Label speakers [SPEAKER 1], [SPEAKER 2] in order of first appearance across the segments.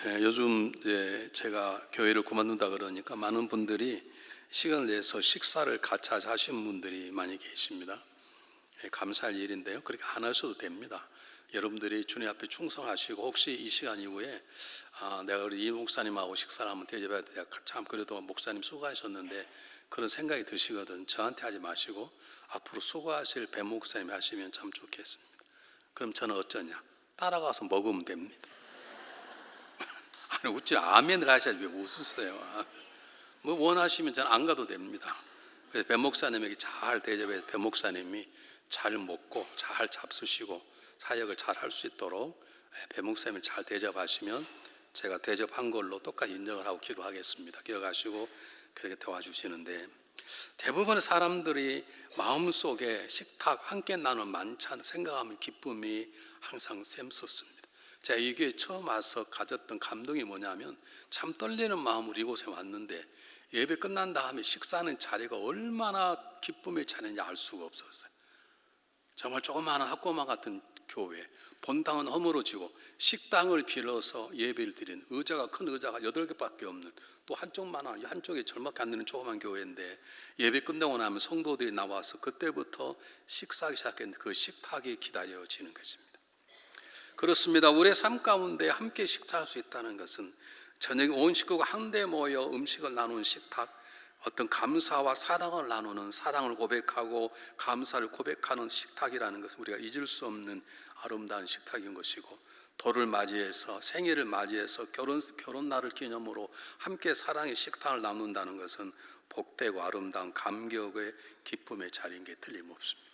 [SPEAKER 1] 요즘 제가 교회를 그만둔다 그러니까 많은 분들이 시간을 내서 식사를 같이 하시는 분들이 많이 계십니다. 감사할 일인데요. 그렇게 안 하셔도 됩니다. 여러분들이 주님 앞에 충성하시고 혹시 이 시간 이후에 내가 우리 이 목사님하고 식사를 한번 대접해야 돼. 참 그래도 목사님 수고하셨는데 그런 생각이 드시거든. 저한테 하지 마시고 앞으로 수고하실 배 목사님이 하시면 참 좋겠습니다. 그럼 저는 어쩌냐? 따라가서 먹으면 됩니다. 아니 웃지 아멘을 하셔야지 왜 웃으세요? 뭐 원하시면 저는 안 가도 됩니다. 그래서 배 목사님에게 잘 대접해 배 목사님이 잘 먹고 잘 잡수시고 사역을 잘 할 수 있도록 배 목사님을 잘 대접하시면 제가 대접한 걸로 똑같이 인정을 하고 기도하겠습니다. 기억하시고 그렇게 도와주시는데 대부분의 사람들이 마음속에 식탁 함께 나누는 만찬 생각하면 기쁨이 항상 샘솟습니다. 제가 이 교회에 처음 와서 가졌던 감동이 뭐냐면 참 떨리는 마음으로 이곳에 왔는데 예배 끝난 다음에 식사하는 자리가 얼마나 기쁨의 자리인지 알 수가 없었어요. 정말 조그마한 학교만 같은 교회, 본당은 허물어지고 식당을 빌어서 예배를 드리는 의자가 큰 의자가 8개밖에 없는 또 한쪽만한 한쪽에 절밖에 안 되는 조그만 교회인데 예배 끝나고 나면 성도들이 나와서 그때부터 식사하기 시작했는데 그 식탁이 기다려지는 것입니다. 그렇습니다. 우리의 삶 가운데 함께 식사할 수 있다는 것은 저녁에 온 식구가 한데 모여 음식을 나누는 식탁, 어떤 감사와 사랑을 나누는 사랑을 고백하고 감사를 고백하는 식탁이라는 것은 우리가 잊을 수 없는 아름다운 식탁인 것이고 돌을 맞이해서 생일을 맞이해서 결혼날을 기념으로 함께 사랑의 식탁을 나눈다는 것은 복되고 아름다운 감격의 기쁨의 자리인 게 틀림없습니다.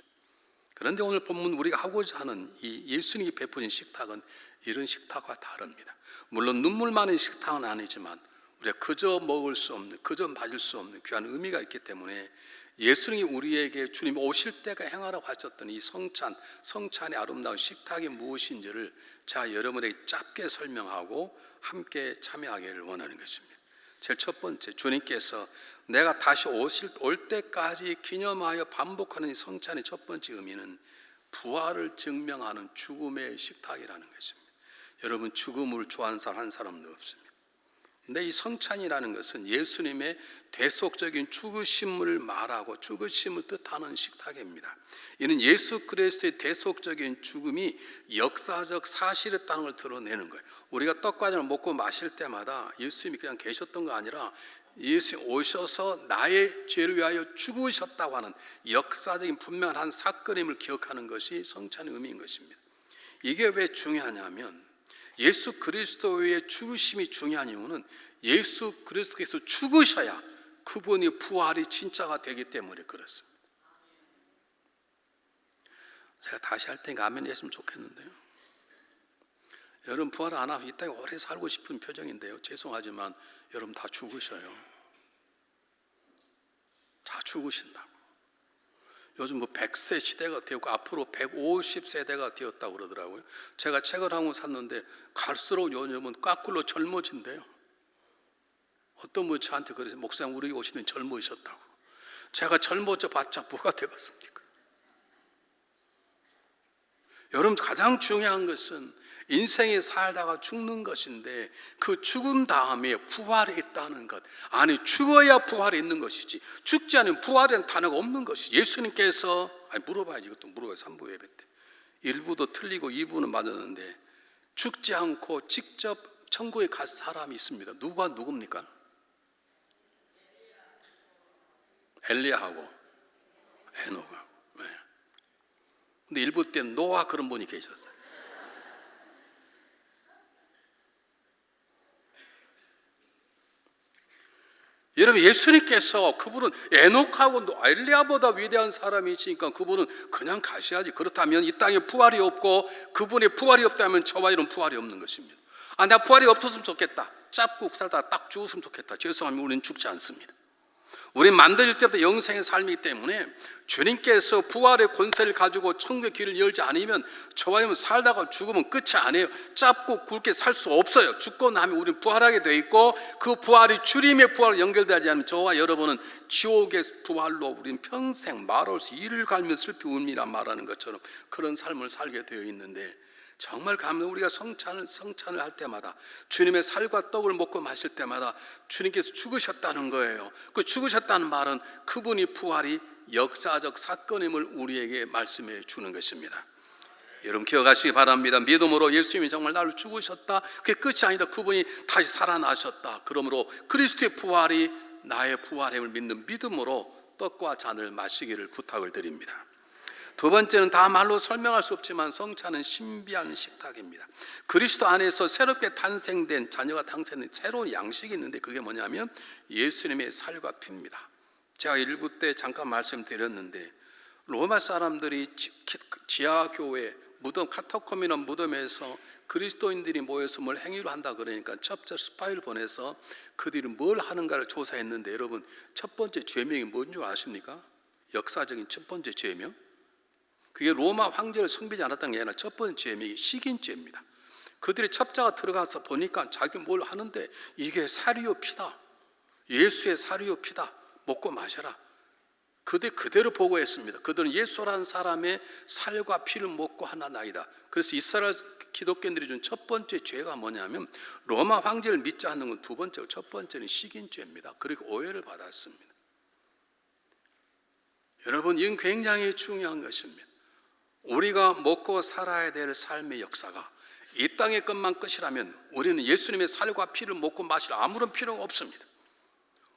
[SPEAKER 1] 그런데 오늘 본문 우리가 하고자 하는 이 예수님이 베푸신 식탁은 이런 식탁과 다릅니다. 물론 눈물 많은 식탁은 아니지만 우리가 그저 먹을 수 없는, 그저 맞을 수 없는 귀한 의미가 있기 때문에 예수님이 우리에게 주님 오실 때가 행하라고 하셨던 이 성찬의 아름다운 식탁이 무엇인지를 제가 여러분에게 짧게 설명하고 함께 참여하기를 원하는 것입니다. 제일 첫 번째, 주님께서 내가 다시 올 때까지 기념하여 반복하는 이 성찬의 첫 번째 의미는 부활을 증명하는 죽음의 식탁이라는 것입니다. 여러분 죽음을 좋아하는 사람 한 사람도 없습니다. 근데 이 성찬이라는 것은 예수님의 대속적인 죽으심을 말하고 죽으심을 뜻하는 식탁입니다. 이는 예수 그리스도의 대속적인 죽음이 역사적 사실이었다는 걸 드러내는 거예요. 우리가 떡과자를 먹고 마실 때마다 예수님이 그냥 계셨던 거 아니라 예수님 오셔서 나의 죄를 위하여 죽으셨다고 하는 역사적인 분명한 한 사건임을 기억하는 것이 성찬의 의미인 것입니다. 이게 왜 중요하냐면 예수 그리스도의 죽으심이 중요한 이유는 예수 그리스도께서 죽으셔야 그분의 부활이 진짜가 되기 때문에 그렇습니다. 제가 다시 할 테니까 아멘 했으면 좋겠는데요. 여러분 부활 안 하고 이 땅에 오래 살고 싶은 표정인데요. 죄송하지만 여러분 다 죽으셔요. 다 죽으신다고. 요즘 뭐 100세 시대가 되었고 앞으로 150세대가 되었다고 그러더라고요. 제가 책을 한 권 샀는데 갈수록 요즘은 거꾸로 젊어진대요. 어떤 분이 저한테 그래서 목사님 우리 오시는 젊으셨다고. 제가 젊어져 봤자 뭐가 되겠습니까? 여러분 가장 중요한 것은 인생에 살다가 죽는 것인데 그 죽음 다음에 부활이 있다는 것. 아니 죽어야 부활이 있는 것이지 죽지 않으면 부활이라는 단어가 없는 것이. 예수님께서 물어봐야지. 이것도 물어봐요. 3부 예배 때 1부도 틀리고 2부는 맞았는데 죽지 않고 직접 천국에 갈 사람이 있습니다. 누굽니까? 엘리야하고 에녹하고. 네. 근데 1부 때는 노아 그런 분이 계셨어요. 여러분 예수님께서 그분은 에녹하고 엘리야보다 위대한 사람이 있으니까 그분은 그냥 가셔야지. 그렇다면 이 땅에 부활이 없고 그분의 부활이 없다면 저와 이런 부활이 없는 것입니다. 나 부활이 없었으면 좋겠다. 짭고 살다가 딱 죽었으면 좋겠다. 죄송하면 우리는 죽지 않습니다. 우리 만들 때부터 영생의 삶이기 때문에 주님께서 부활의 권세를 가지고 천국의 길을 열지 않으면 저와 여러분 살다가 죽으면 끝이 아니에요. 짧고 굵게 살 수 없어요. 죽고 나면 우리는 부활하게 돼 있고 그 부활이 주님의 부활로 연결되지 않으면 저와 여러분은 지옥의 부활로 우리는 평생 말할 수 이를 갈며 슬피 울미라 말하는 것처럼 그런 삶을 살게 되어 있는데 정말 우리가 성찬을 할 때마다, 주님의 살과 떡을 먹고 마실 때마다 주님께서 죽으셨다는 거예요. 그 죽으셨다는 말은 그분이 부활이 역사적 사건임을 우리에게 말씀해 주는 것입니다. 여러분 기억하시기 바랍니다. 믿음으로 예수님이 정말 나를 죽으셨다, 그게 끝이 아니다. 그분이 다시 살아나셨다. 그러므로 그리스도의 부활이 나의 부활임을 믿는 믿음으로 떡과 잔을 마시기를 부탁을 드립니다. 두 번째는 다 말로 설명할 수 없지만 성찬은 신비한 식탁입니다. 그리스도 안에서 새롭게 탄생된 자녀가 탄생된 새로운 양식이 있는데, 그게 뭐냐면 예수님의 살과 피입니다. 제가 일부 때 잠깐 말씀드렸는데, 로마 사람들이 지하교회 무덤, 카타콤이나 무덤에서 그리스도인들이 모여서 뭘 행위를 한다 그러니까 첩자 스파이를 보내서 그들이 뭘 하는가를 조사했는데, 여러분 첫 번째 죄명이 뭔 줄 아십니까? 역사적인 첫 번째 죄명, 그게 로마 황제를 섬기지 않았다는 게 아니라 첫 번째 죄명이 식인죄입니다. 그들이 첩자가 들어가서 보니까 자기 뭘 하는데, 이게 살이요 피다, 예수의 살이요 피다, 먹고 마셔라. 그들 그대로 보고했습니다. 그들은 예수라는 사람의 살과 피를 먹고 한 나이다. 그래서 이스라엘 기독교인들이 준 첫 번째 죄가 뭐냐면, 로마 황제를 믿지 않는 건 두 번째고, 첫 번째는 식인죄입니다. 그리고 오해를 받았습니다. 여러분, 이건 굉장히 중요한 것입니다. 우리가 먹고 살아야 될 삶의 역사가 이 땅의 것만 끝이라면 우리는 예수님의 살과 피를 먹고 마실 아무런 필요가 없습니다.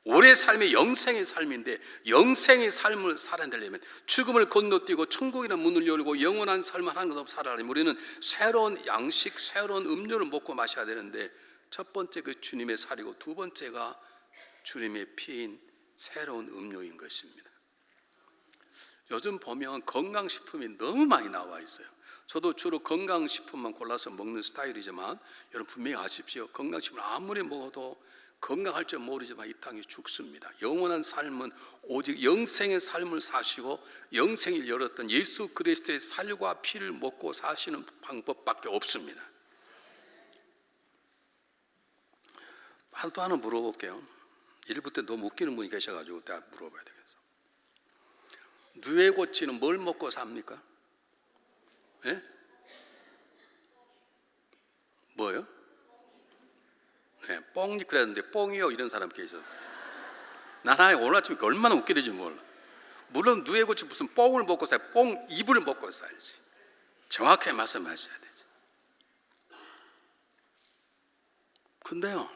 [SPEAKER 1] 우리의 삶이 영생의 삶인데, 영생의 삶을 살아내려면, 죽음을 건너뛰고 천국이라는 문을 열고 영원한 삶을 하는 것 없이 살아내려면 우리는 새로운 양식, 새로운 음료를 먹고 마셔야 되는데, 첫 번째 그 주님의 살이고 두 번째가 주님의 피인 새로운 음료인 것입니다. 요즘 보면 건강식품이 너무 많이 나와 있어요. 저도 주로 건강식품만 골라서 먹는 스타일이지만, 여러분 분명히 아십시오. 건강식품을 아무리 먹어도 건강할 줄 모르지만 이 땅에 죽습니다. 영원한 삶은 오직 영생의 삶을 사시고 영생을 열었던 예수 그리스도의 살과 피를 먹고 사시는 방법밖에 없습니다. 또 하나 물어볼게요. 일부 때 너무 웃기는 분이 계셔가지고 내가 물어봐야 되겠어. 누에고치는 뭘 먹고 삽니까? 예? 뭐요? 네, 뽕잎 그랬는데 뽕이요 이런 사람 계셨어요. 나는 오늘 아침에 얼마나 웃기는지 몰라. 물론 누에고치 무슨 뽕을 먹고 살아요. 뽕잎을 먹고 살지. 정확하게 말씀하셔야 되지. 근데요,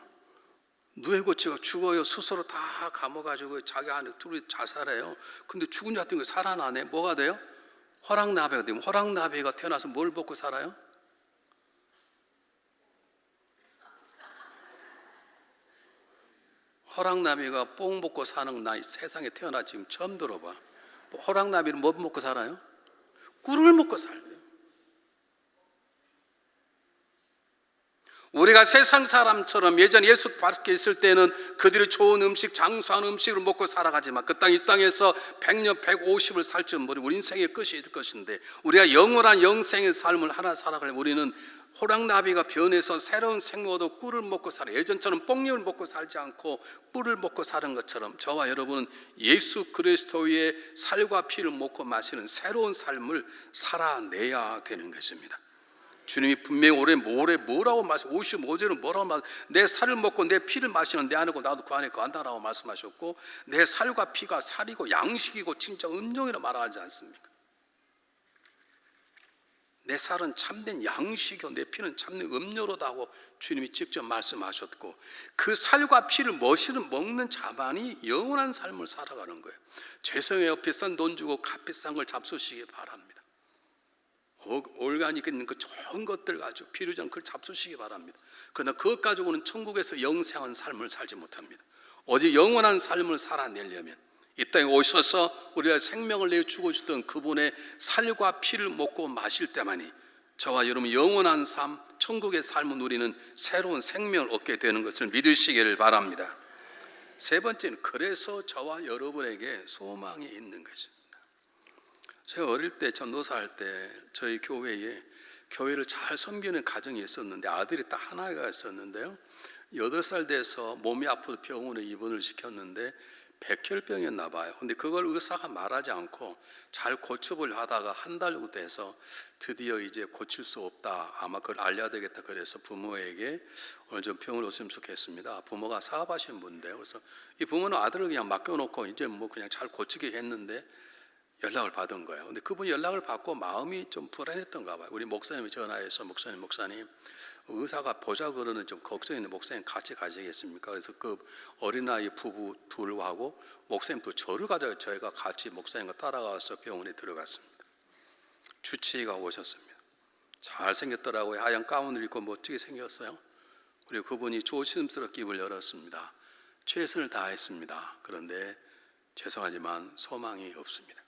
[SPEAKER 1] 누에고치가 죽어요. 스스로 다 감아가지고 자기 안에 둘이 자살해요. 근데 죽은 자 같은 거 살아나네. 뭐가 돼요? 호랑나비가 되면, 호랑나비가 태어나서 뭘 먹고 살아요? 호랑나비가 뽕 먹고 사는 나 세상에 태어나 지금 처음 들어봐. 호랑나비는 뭐 먹고 살아요? 꿀을 먹고 살아요. 우리가 세상 사람처럼 예전 예수 밖에 있을 때는 그들이 좋은 음식, 장수한 음식을 먹고 살아가지만 이 땅에서 100년, 150을 살 줄 모르고 우리 인생의 끝이 있을 것인데, 우리가 영원한 영생의 삶을 하나 살아가려면 우리는 호랑나비가 변해서 새로운 생명으로 꿀을 먹고 살아. 예전처럼 뽕잎을 먹고 살지 않고 꿀을 먹고 사는 것처럼 저와 여러분은 예수 그리스도의 살과 피를 먹고 마시는 새로운 삶을 살아내야 되는 것입니다. 주님이 분명히 올해 뭐라고 말씀, 55절은 뭐라고 말씀, 내 살을 먹고 내 피를 마시는 내 안에고 나도 그 안에 거한다라고 말씀하셨고, 내 살과 피가 살이고 양식이고 진짜 음료이라 말하지 않습니까? 내 살은 참된 양식이고 내 피는 참된 음료로다고 주님이 직접 말씀하셨고, 그 살과 피를 먹는 자만이 영원한 삶을 살아가는 거예요. 죄송해요. 비싼 돈 주고 값비싼 걸 잡수시기 바랍니다. 올가닉 있는 그 좋은 것들 가지고 필요지 않은 걸 잡수시기 바랍니다. 그러나 그것 가지고는 천국에서 영생한 삶을 살지 못합니다. 오직 영원한 삶을 살아내려면 이 땅에 오셔서 우리가 생명을 내어 주고 주던 그분의 살과 피를 먹고 마실 때만이 저와 여러분 영원한 삶, 천국의 삶을 누리는 새로운 생명을 얻게 되는 것을 믿으시기를 바랍니다. 세 번째는 그래서 저와 여러분에게 소망이 있는 것입니다. 제가 어릴 때 전도사할 때 저희 교회를 잘 섬기는 가정이 있었는데, 아들이 딱 하나가 있었는데요, 8살 돼서 몸이 아파서 병원에 입원을 시켰는데 백혈병이었나 봐요. 근데 그걸 의사가 말하지 않고 잘 고쳐보려 하다가 한 달 정도 돼서 드디어 이제 고칠 수 없다, 아마 그걸 알려야 되겠다 그래서 부모에게 오늘 좀 병을 오시면 좋겠습니다. 부모가 사업하시는 분인데요. 그래서 이 부모는 아들을 그냥 맡겨놓고 이제 뭐 그냥 잘 고치게 했는데 연락을 받은 거예요. 근데 그분이 연락을 받고 마음이 좀 불안했던가 봐요. 우리 목사님이 전화해서 목사님 의사가 보자 그러는 좀 걱정있는 목사님 같이 가시겠습니까? 그래서 그 어린아이 부부 둘하고 목사님도 저를 가져요. 저희가 같이 목사님과 따라가서 병원에 들어갔습니다. 주치의가 오셨습니다. 잘생겼더라고요. 하얀 가운을 입고 멋지게 생겼어요. 그리고 그분이 조심스럽게 입을 열었습니다. 최선을 다했습니다. 그런데 죄송하지만 소망이 없습니다.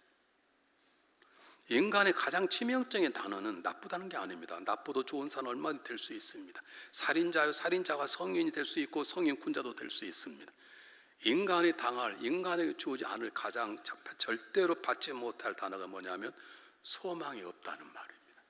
[SPEAKER 1] 인간의 가장 치명적인 단어는 나쁘다는 게 아닙니다. 나쁘도 좋은 사람 얼마나 될 수 있습니다. 살인자요, 살인자가 성인이 될 수 있고 성인군자도 될 수 있습니다. 인간이 당할, 인간에게 주어지 않을 가장 절대로 받지 못할 단어가 뭐냐면 소망이 없다는 말입니다.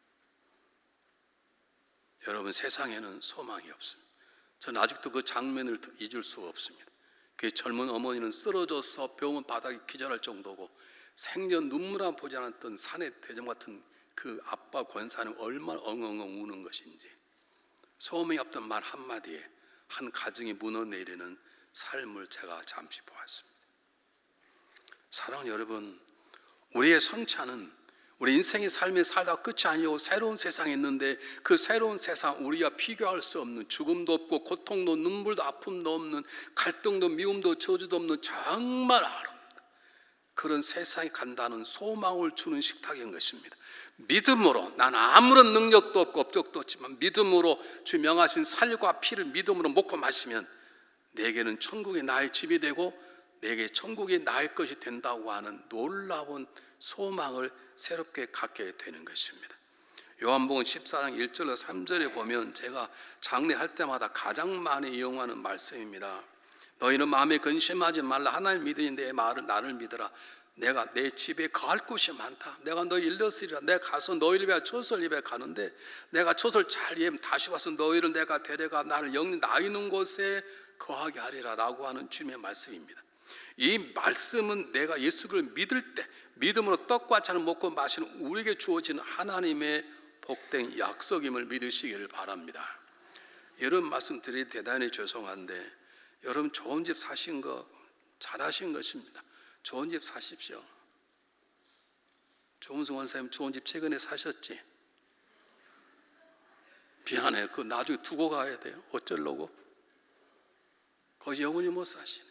[SPEAKER 1] 여러분, 세상에는 소망이 없습니다. 저는 아직도 그 장면을 잊을 수가 없습니다. 그 젊은 어머니는 쓰러져서 병원 바닥에 기절할 정도고 생전 눈물 한 보지 않았던 산의 대점 같은 그 아빠 권사는 얼마나 엉엉엉 우는 것인지, 소망이 없던 말 한마디에 한 가정이 무너내리는 삶을 제가 잠시 보았습니다. 사랑하는 여러분, 우리의 성찬은 우리 인생의 삶의 살다 끝이 아니고 새로운 세상에 있는데 그 새로운 세상, 우리가 비교할 수 없는, 죽음도 없고 고통도 눈물도 아픔도 없는, 갈등도 미움도 저주도 없는 정말 아름다운 그런 세상에 간다는 소망을 주는 식탁인 것입니다. 믿음으로, 난 아무런 능력도 없고 업적도 없지만 믿음으로 주 명하신 살과 피를 믿음으로 먹고 마시면 내게는 천국이 나의 집이 되고 내게 천국이 나의 것이 된다고 하는 놀라운 소망을 새롭게 갖게 되는 것입니다. 요한복음 14장 1절로 3절에 보면 제가 장례할 때마다 가장 많이 이용하는 말씀입니다. 너희는 마음에 근심하지 말라. 하나님 믿으니 내 말을 나를 믿으라. 내가 내 집에 거할 곳이 많다. 내가 너희 일러스리라. 내가 가서 너희를 위하여 초설 입에 가는데 내가 초설 잘 이해하면 다시 와서 너희를 내가 데려가 나를 영리 나 있는 곳에 거하게 하리라 라고 하는 주님의 말씀입니다. 이 말씀은 내가 예수를 믿을 때 믿음으로 떡과 잔을 먹고 마시는 우리에게 주어지는 하나님의 복된 약속임을 믿으시기를 바랍니다. 이런 말씀 드리기 대단히 죄송한데 여러분, 좋은 집 사신 거 잘하신 것입니다. 좋은 집 사십시오. 조은승 원사님 좋은 집 최근에 사셨지? 미안해, 그거 나중에 두고 가야 돼요. 어쩌려고? 거기 영원히 못 사시네.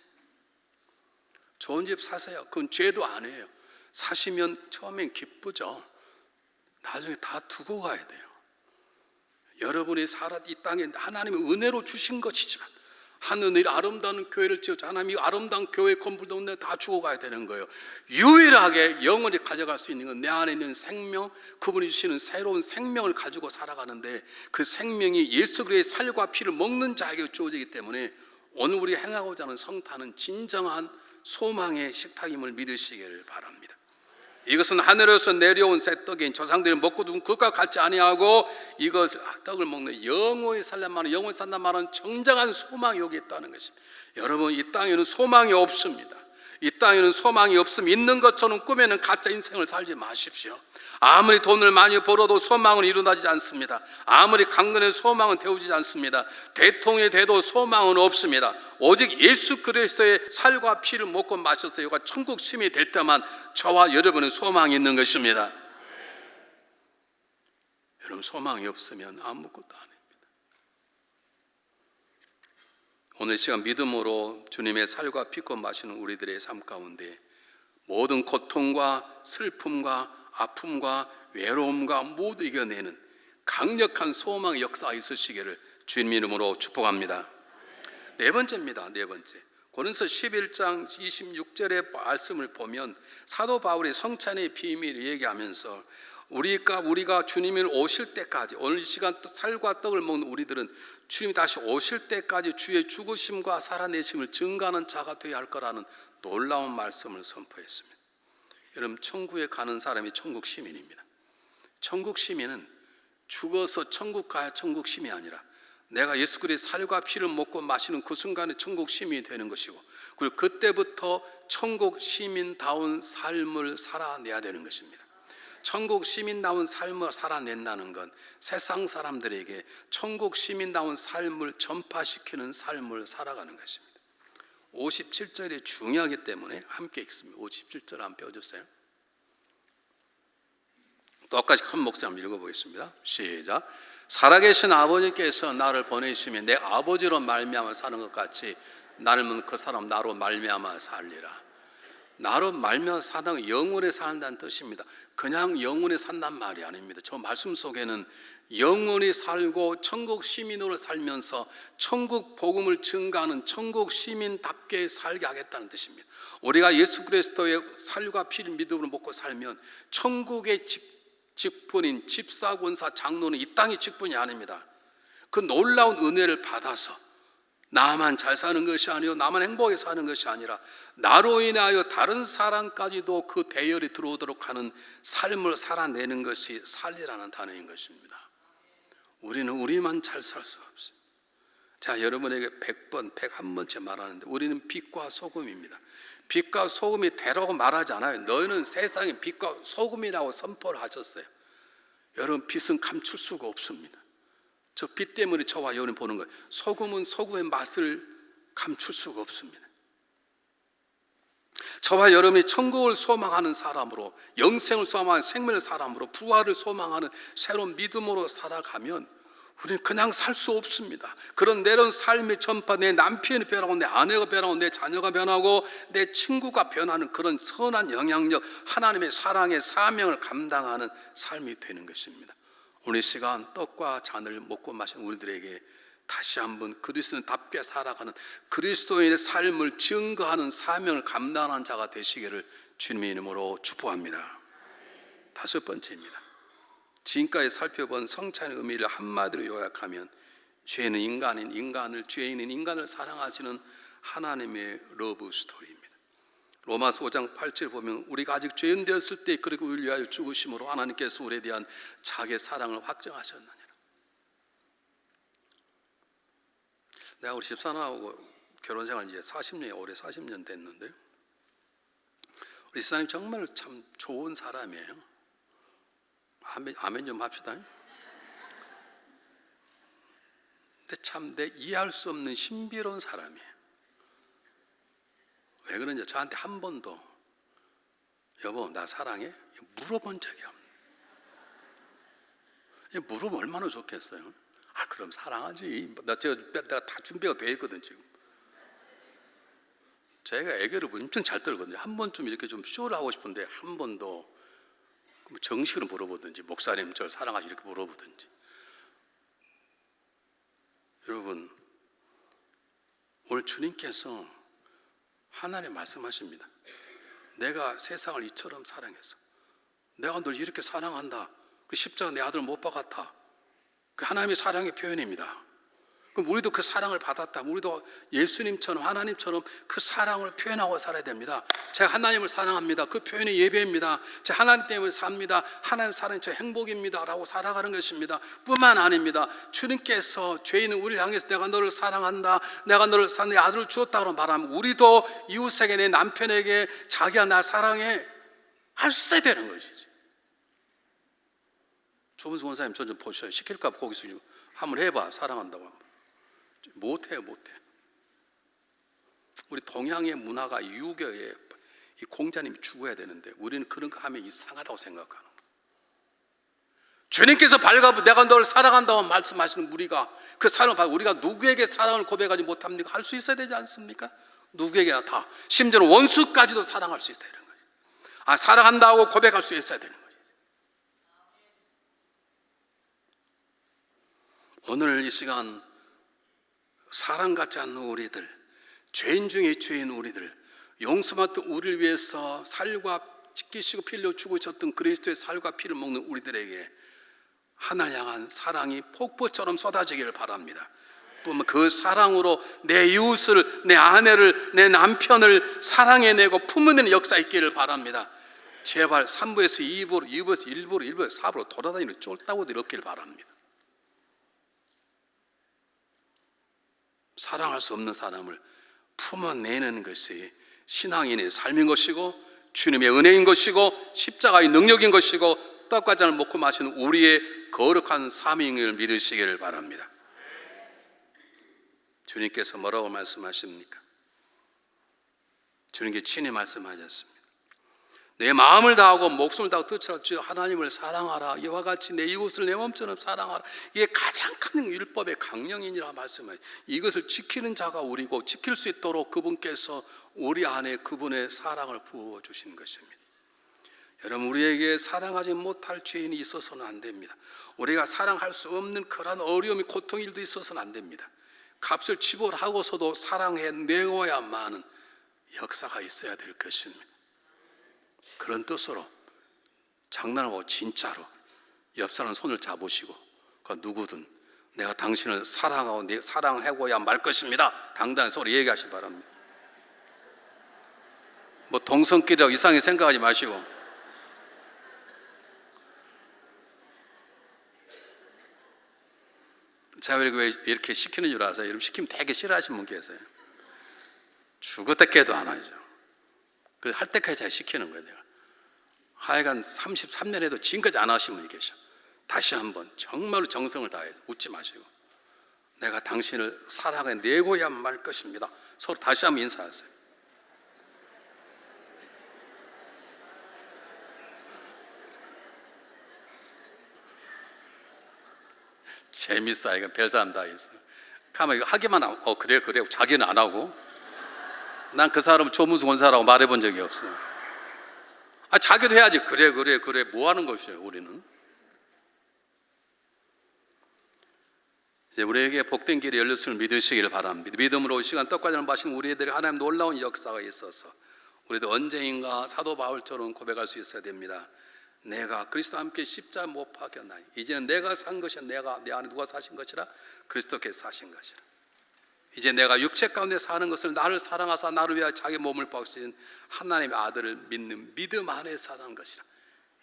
[SPEAKER 1] 좋은 집 사세요. 그건 죄도 아니에요. 사시면 처음엔 기쁘죠. 나중에 다 두고 가야 돼요. 여러분이 살아 이 땅에 하나님의 은혜로 주신 것이지만 하늘의 아름다운 교회를 지어서 하나님이 아름다운 교회 건물도 다 주고 가야 되는 거예요. 유일하게 영원히 가져갈 수 있는 건 내 안에 있는 생명, 그분이 주시는 새로운 생명을 가지고 살아가는데 그 생명이 예수 그리스도의 살과 피를 먹는 자에게 주어지기 때문에 오늘 우리 행하고자 하는 성탄은 진정한 소망의 식탁임을 믿으시기를 바랍니다. 이것은 하늘에서 내려온 새 떡인 조상들이 먹고 두은 그것과 같지 아니하고 이것 떡을 먹는 영원히 살란 영원히 산단 말은 정정한 소망이 여기 있다는 것입니다. 여러분, 이 땅에는 소망이 없습니다. 이 땅에는 소망이 없음. 있는 것처럼 꾸며는 가짜 인생을 살지 마십시오. 아무리 돈을 많이 벌어도 소망은 이루어지지 않습니다. 아무리 강건한 소망은 태우지 않습니다. 대통령이 돼도 소망은 없습니다. 오직 예수 그리스도의 살과 피를 먹고 마셔서 여가 천국 시민이 될 때만 저와 여러분은 소망이 있는 것입니다. 여러분, 소망이 없으면 아무것도 아닙니다. 오늘 시간 믿음으로 주님의 살과 피고 마시는 우리들의 삶 가운데 모든 고통과 슬픔과 아픔과 외로움과 모두 이겨내는 강력한 소망의 역사가 있으시기를 주님 이름으로 축복합니다. 네 번째입니다. 네 번째, 고린도서 11장 26절의 말씀을 보면 사도 바울이 성찬의 비밀을 얘기하면서 우리가 주님이 오실 때까지, 오늘 이 시간 살과 떡을 먹는 우리들은 주님이 다시 오실 때까지 주의 죽으심과 살아내심을 증거하는 자가 되어야 할 거라는 놀라운 말씀을 선포했습니다. 여러분, 천국에 가는 사람이 천국 시민입니다. 천국 시민은 죽어서 천국 가야 천국 시민이 아니라 내가 예수 그리스도의 살과 피를 먹고 마시는 그 순간에 천국 시민이 되는 것이고, 그리고 그때부터 천국 시민다운 삶을 살아내야 되는 것입니다. 천국 시민다운 삶을 살아낸다는 건 세상 사람들에게 천국 시민다운 삶을 전파시키는 삶을 살아가는 것입니다. 57절이 중요하기 때문에 함께 읽습니다. 57절 한번 펴주세요. 똑같이 큰 목소리 한번 읽어보겠습니다. 시작. 살아계신 아버지께서 나를 보내시면 내 아버지로 말미암아 사는 것 같이 나를 믿는 그 사람 나로 말미암아 살리라. 나로 말미암아 사는 영원히 산다는 뜻입니다. 그냥 영원히 산단 말이 아닙니다. 저 말씀 속에는 영원히 살고 천국 시민으로 살면서 천국 복음을 증가하는 천국 시민답게 살게 하겠다는 뜻입니다. 우리가 예수 그리스도의 살과 피를 믿음으로 먹고 살면 천국의 직분인 집사, 권사, 장로는 이 땅의 직분이 아닙니다. 그 놀라운 은혜를 받아서 나만 잘 사는 것이 아니요 나만 행복하게 사는 것이 아니라 나로 인하여 다른 사람까지도 그 대열이 들어오도록 하는 삶을 살아내는 것이 살리라는 단어인 것입니다. 우리는 우리만 잘 살 수 없어요. 자, 여러분에게 100번, 101번째 말하는데 우리는 빛과 소금입니다. 빛과 소금이 되라고 말하지 않아요. 너희는 세상의 빛과 소금이라고 선포를 하셨어요. 여러분, 빛은 감출 수가 없습니다. 저 빛 때문에 저와 여러분이 보는 거예요. 소금은 소금의 맛을 감출 수가 없습니다. 저와 여러분이 천국을 소망하는 사람으로, 영생을 소망하는 생명의 사람으로, 부활을 소망하는 새로운 믿음으로 살아가면 우리는 그냥 살 수 없습니다. 그런 내려온 삶의 전파, 내 남편이 변하고 내 아내가 변하고 내 자녀가 변하고 내 친구가 변하는 그런 선한 영향력, 하나님의 사랑의 사명을 감당하는 삶이 되는 것입니다. 오늘 이 시간 떡과 잔을 먹고 마신 우리들에게 다시 한번 그리스도인답게 살아가는 그리스도인의 삶을 증거하는 사명을 감당하는 자가 되시기를 주님의 이름으로 축복합니다. 다섯 번째입니다. 지금까지 살펴본 성찬의 의미를 한마디로 요약하면 죄는 죄인인 인간을 사랑하시는 하나님의 러브 스토리입니다. 로마서 5장 8절 보면 우리가 아직 죄인 되었을 때 그렇게 우리를 위하여 죽으심으로 하나님께서 우리에 대한 자기의 사랑을 확증하셨느니라. 내가 우리 집사람하고 결혼생활 이제 40년이 올해 40년 됐는데 우리 집사님 정말 참 좋은 사람이에요. 아멘 좀 합시다. 근데 참 내 이해할 수 없는 신비로운 사람이에요. 왜 그런지 저한테 한 번도 여보 나 사랑해? 물어본 적이 없네요. 물어보면 얼마나 좋겠어요. 아 그럼 사랑하지. 내가 다 준비가 돼 있거든 지금. 제가 애교를 엄청 잘 떨거든요. 한 번쯤 이렇게 좀 쇼를 하고 싶은데 한 번도 정식으로 물어보든지 목사님 저 사랑하지 이렇게 물어보든지. 여러분 오늘 주님께서 하나님 말씀하십니다. 내가 세상을 이처럼 사랑했어. 내가 널 이렇게 사랑한다. 그 십자가 내 아들 못 박았다. 그 하나님의 사랑의 표현입니다. 그럼 우리도 그 사랑을 받았다. 우리도 예수님처럼 하나님처럼 그 사랑을 표현하고 살아야 됩니다. 제가 하나님을 사랑합니다. 그 표현이 예배입니다. 제가 하나님 때문에 삽니다. 하나님 사랑이 저 행복입니다. 라고 살아가는 것입니다. 뿐만 아닙니다. 주님께서 죄인은 우리를 향해서 내가 너를 사랑한다. 내가 너를 내 아들을 주었다고 말하면 우리도 이웃에게 내 남편에게 자기야 나 사랑해 할 수 있어야 되는 것이지. 조문수 원사님 저 좀 보셔요. 시킬까 봐 거기서 한번 해봐. 사랑한다고 하면. 못해요. 우리 동양의 문화가 유교에 이 공자님이 죽어야 되는데 우리는 그런 거 하면 이상하다고 생각하는 거예요. 주님께서 발가부 내가 너를 사랑한다고 말씀하시는 우리가 그 사랑을 받고 우리가 누구에게 사랑을 고백하지 못합니까? 할 수 있어야 되지 않습니까? 누구에게나 다 심지어는 원수까지도 사랑할 수 있어야 되는 거예요. 아 사랑한다고 고백할 수 있어야 되는 거예요. 오늘 이 시간 사랑 같지 않는 우리들, 죄인 중에 죄인 우리들, 용서받던 우리를 위해서 살과 찢기시고 피 흘려 죽으셨던 그리스도의 살과 피를 먹는 우리들에게 하나님 향한 사랑이 폭포처럼 쏟아지기를 바랍니다. 뿐만 그 사랑으로 내 이웃을, 내 아내를, 내 남편을 사랑해내고 품어내는 역사 있기를 바랍니다. 제발 3부에서 2부로, 2부에서 1부로, 1부에서 4부로 돌아다니는 쫄따구들이 없기를 바랍니다. 사랑할 수 없는 사람을 품어내는 것이 신앙인의 삶인 것이고 주님의 은혜인 것이고 십자가의 능력인 것이고 떡과 잔을 먹고 마시는 우리의 거룩한 삶임을 믿으시기를 바랍니다. 주님께서 뭐라고 말씀하십니까? 주님께 친히 말씀하셨습니다. 내 마음을 다하고 목숨을 다하고 뜻을 다하고 하나님을 사랑하라. 이와 같이 내 이웃을 내 몸처럼 사랑하라. 이게 가장 큰 율법의 강령이니라 말씀하셨습니다. 이것을 지키는 자가 우리고 지킬 수 있도록 그분께서 우리 안에 그분의 사랑을 부어주신 것입니다. 여러분, 우리에게 사랑하지 못할 죄인이 있어서는 안 됩니다. 우리가 사랑할 수 없는 그런 어려움이 고통 일도 있어서는 안 됩니다. 값을 지불하고서도 사랑해내어야만은 역사가 있어야 될 것입니다. 그런 뜻으로 장난하고 진짜로 옆 사람 손을 잡으시고 그 누구든 내가 당신을 사랑하고 사랑하고야 말 것입니다. 당당히 서로 얘기하시기 바랍니다. 뭐 동성끼리라고 이상하게 생각하지 마시고 제가 왜 이렇게 시키는 줄 아세요? 여러분 시키면 되게 싫어하시는 분 계세요. 죽었다 깨도 안 하죠. 그래서 할 때까지 제가 시키는 거예요. 내가. 하여간 33년 해도 지금까지 안 하신 분이 계셔. 다시 한번 정말로 정성을 다해서 웃지 마시고 내가 당신을 사랑해 내고야 말 것입니다. 서로 다시 한번 인사하세요. 재밌어. 이거 별 사람 다 있어. 가만 이거 하기만 하고 그래 자기는 안 하고 난 그 사람 조문수 원사라고 말해본 적이 없어. 자기도 해야지. 그래 뭐 하는 것이에요 우리는. 이제 우리에게 복된 길이 열렸음을 믿으시기를 바랍니다. 믿음으로 이 시간 떡과 잔을 마시는 우리들이 하나님 놀라운 역사가 있어서 우리도 언제인가 사도 바울처럼 고백할 수 있어야 됩니다. 내가 그리스도와 함께 십자가 못 박혔나니 이제는 내가 산 것이 내가 내 안에 누가 사신 것이라 그리스도께서 사신 것이라. 이제 내가 육체 가운데 사는 것을 나를 사랑하사 나를 위하여 자기 몸을 박으신 하나님의 아들을 믿는 믿음 안에 사는 것이라.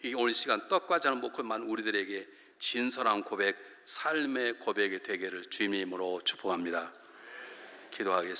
[SPEAKER 1] 이 오늘 시간 떡과 잔을 먹고만 우리들에게 진솔한 고백, 삶의 고백이 되기를 주님의 이름으로 축복합니다. 기도하겠습니다.